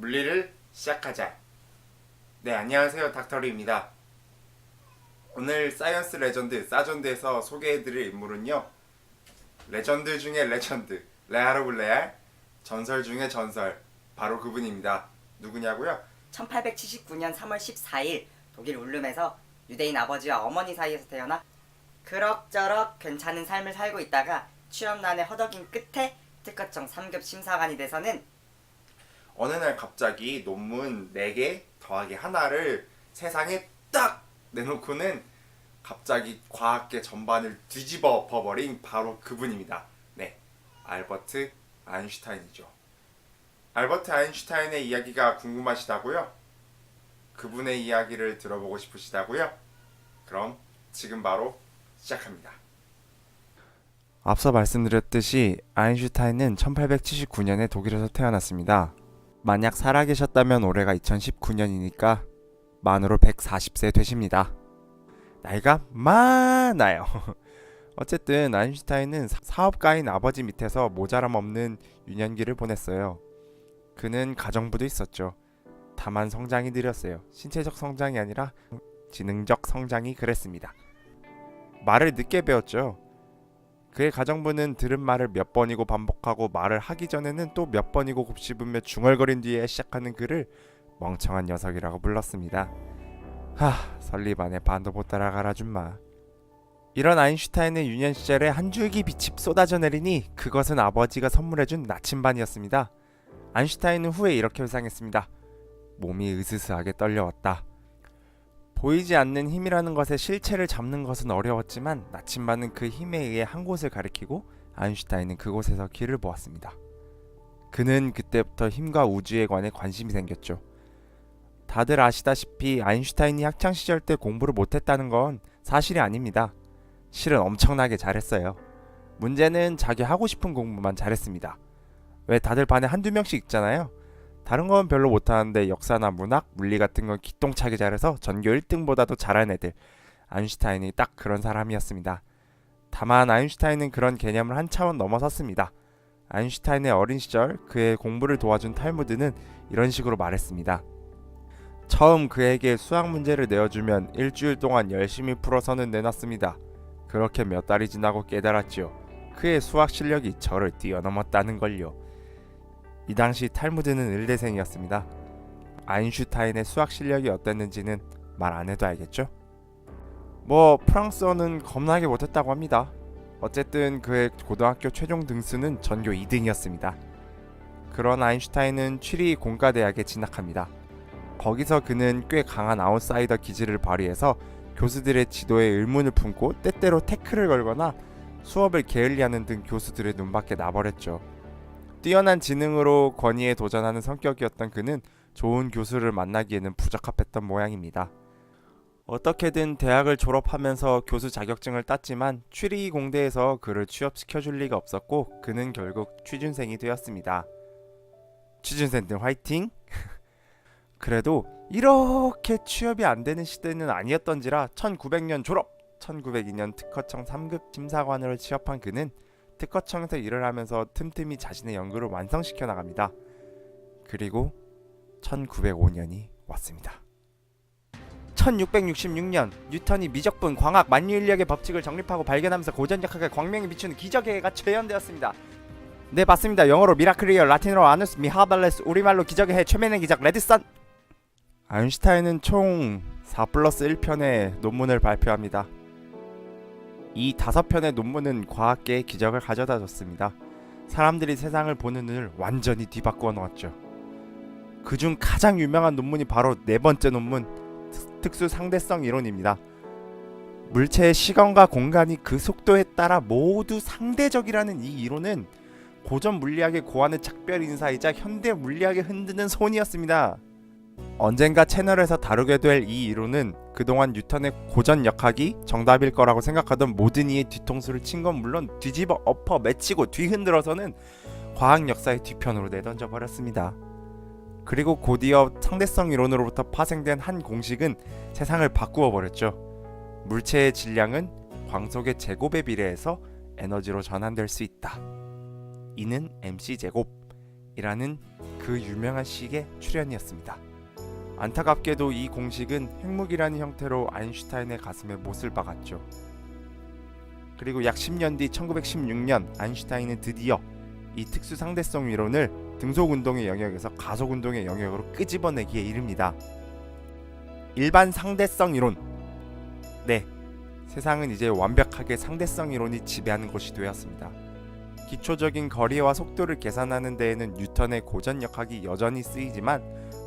물리를 시작하자. 네, 안녕하세요. 닥터리입니다. 오늘 사이언스 레전드 사전드에서 소개해드릴 인물은요, 레전드 중에 레전드, 레알 오브 레알, 전설 중에 전설, 바로 그분입니다. 누구냐고요? 1879년 3월 14일 독일 울름에서 유대인 아버지와 어머니 사이에서 태어나 그럭저럭 괜찮은 삶을 살고 있다가 취업난에 허덕인 끝에 특허청 3급 심사관이 돼서는 어느 날 갑자기 논문 4개 더하기 하나를 세상에 딱 내놓고는 갑자기 과학계 전반을 뒤집어 엎어버린 바로 그분입니다. 네, 알버트 아인슈타인이죠. 알버트 아인슈타인의 이야기가 궁금하시다고요? 그분의 이야기를 들어보고 싶으시다고요? 그럼 지금 바로 시작합니다. 앞서 말씀드렸듯이 아인슈타인은 1879년에 독일에서 태어났습니다. 만약 살아계셨다면 올해가 2019년이니까 만으로 140세 되십니다. 나이가 많아요. 어쨌든 아인슈타인은 사업가인 아버지 밑에서 모자람 없는 유년기를 보냈어요. 그는 가정부도 있었죠. 다만 성장이 느렸어요. 신체적 성장이 아니라 지능적 성장이 그랬습니다. 말을 늦게 배웠죠. 그의 가정부는 들은 말을 몇 번이고 반복하고 말을 하기 전에는 또 몇 번이고 곱씹으며 중얼거린 뒤에 시작하는 그를 멍청한 녀석이라고 불렀습니다. 설리반의 반도 못 따라가라 줌마. 이런 아인슈타인의 유년 시절에 한 줄기 빛이 쏟아져 내리니 그것은 아버지가 선물해준 나침반이었습니다. 아인슈타인은 후에 이렇게 회상했습니다. 몸이 으스스하게 떨려왔다. 보이지 않는 힘이라는 것의 실체를 잡는 것은 어려웠지만 나침반은 그 힘에 의해 한 곳을 가리키고 아인슈타인은 그곳에서 길을 보았습니다. 그는 그때부터 힘과 우주에 관해 관심이 생겼죠. 다들 아시다시피 아인슈타인이 학창시절 때 공부를 못했다는 건 사실이 아닙니다. 실은 엄청나게 잘했어요. 문제는 자기 하고 싶은 공부만 잘했습니다. 왜 다들 반에 한두 명씩 있잖아요. 다른 건 별로 못하는데 역사나 문학, 물리 같은 건 기똥차게 잘해서 전교 1등보다도 잘한 애들. 아인슈타인이 딱 그런 사람이었습니다. 다만 아인슈타인은 그런 개념을 한 차원 넘어섰습니다. 아인슈타인의 어린 시절 그의 공부를 도와준 탈무드는 이런 식으로 말했습니다. 처음 그에게 수학 문제를 내어주면 일주일 동안 열심히 풀어서는 내놨습니다. 그렇게 몇 달이 지나고 깨달았지요. 그의 수학 실력이 저를 뛰어넘었다는 걸요. 이 당시 탈무드는 의대생이었습니다. 아인슈타인의 수학 실력이 어땠는지는 말 안 해도 알겠죠? 프랑스어는 겁나게 못했다고 합니다. 어쨌든 그의 고등학교 최종 등수는 전교 2등이었습니다. 그런 아인슈타인은 취리 공과대학에 진학합니다. 거기서 그는 꽤 강한 아웃사이더 기질을 발휘해서 교수들의 지도에 의문을 품고 때때로 태클을 걸거나 수업을 게을리하는 등 교수들의 눈밖에 나버렸죠. 뛰어난 지능으로 권위에 도전하는 성격이었던 그는 좋은 교수를 만나기에는 부적합했던 모양입니다. 어떻게든 대학을 졸업하면서 교수 자격증을 땄지만 취리 공대에서 그를 취업시켜줄 리가 없었고 그는 결국 취준생이 되었습니다. 취준생들 화이팅! 그래도 이렇게 취업이 안 되는 시대는 아니었던지라 1900년 졸업! 1902년 특허청 3급 심사관으로 취업한 그는 특허청에서 일을 하면서 틈틈이 자신의 연구를 완성시켜 나갑니다. 그리고 1905년이 왔습니다. 1666년 뉴턴이 미적분, 광학, 만유인력의 법칙을 정립하고 발견하면서 고전적학에 광명이 비추는 기적의 해가 재현되었습니다. 네, 맞습니다. 영어로 미라클리어, 라틴어로 아누스 미하발레스, 우리말로 기적의 해, 최면의 기적 레드선. 아인슈타인은 총 4+1편의 논문을 발표합니다. 이 5편의 논문은 과학계의 기적을 가져다 줬습니다. 사람들이 세상을 보는 눈을 완전히 뒤바꾸어 놓았죠. 그중 가장 유명한 논문이 바로 4번째 논문, 특수 상대성 이론입니다. 물체의 시간과 공간이 그 속도에 따라 모두 상대적이라는 이 이론은 고전 물리학의 고안의 작별 인사이자 현대 물리학의 흔드는 손이었습니다. 언젠가 채널에서 다루게 될 이 이론은 그동안 뉴턴의 고전 역학이 정답일 거라고 생각하던 모든 이의 뒤통수를 친 건 물론 뒤집어 엎어 맺히고 뒤흔들어서는 과학 역사의 뒤편으로 내던져 버렸습니다. 그리고 곧이어 상대성 이론으로부터 파생된 한 공식은 세상을 바꾸어 버렸죠. 물체의 질량은 광속의 제곱에 비례해서 에너지로 전환될 수 있다. 이는 mc제곱이라는 그 유명한 식의 출현이었습니다. 안타깝게도 이 공식은 핵무기라는 형태로 아인슈타인의 가슴에 못을 박았죠. 그리고 약 10년 뒤 1916년 아인슈타인은 드디어 이 특수 상대성 이론을 등속운동의 영역에서 가속운동의 영역으로 끄집어내기에 이릅니다. 일반 상대성 이론. 네, 세상은 이제 완벽하게 상대성 이론이 지배하는 것이 되었습니다. 기초적인 거리와 속도를 계산하는 데에는 뉴턴의 고전역학이 여전히 쓰이지만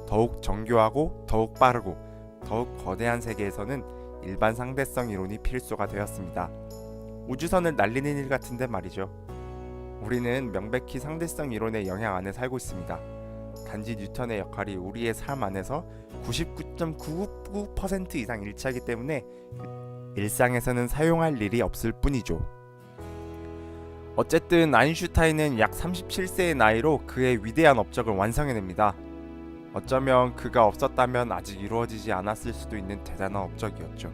더욱 정교하고 더욱 빠르고 더욱 거대한 세계에서는 일반 상대성 이론이 필수가 되었습니다. 우주선을 날리는 일 같은데 말이죠. 우리는 명백히 상대성 이론의 영향 안에 살고 있습니다. 단지 뉴턴의 역할이 우리의 삶 안에서 99.99% 이상 일치하기 때문에 일상에서는 사용할 일이 없을 뿐이죠. 어쨌든 아인슈타인은 약 37세의 나이로 그의 위대한 업적을 완성해냅니다. 어쩌면 그가 없었다면 아직 이루어지지 않았을 수도 있는 대단한 업적이었죠.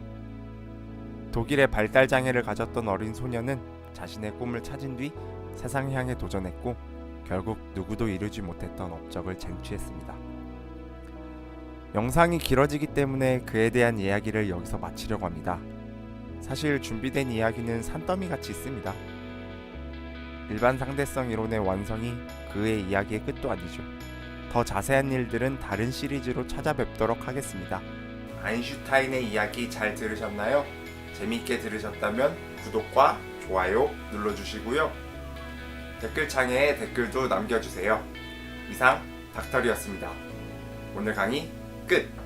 독일의 발달 장애를 가졌던 어린 소녀는 자신의 꿈을 찾은 뒤 세상을 향해 도전했고 결국 누구도 이루지 못했던 업적을 쟁취했습니다. 영상이 길어지기 때문에 그에 대한 이야기를 여기서 마치려고 합니다. 사실 준비된 이야기는 산더미 같이 있습니다. 일반 상대성 이론의 완성이 그의 이야기의 끝도 아니죠. 더 자세한 일들은 다른 시리즈로 찾아뵙도록 하겠습니다. 아인슈타인의 이야기 잘 들으셨나요? 재밌게 들으셨다면 구독과 좋아요 눌러주시고요. 댓글창에 댓글도 남겨주세요. 이상 닥터리였습니다. 오늘 강의 끝!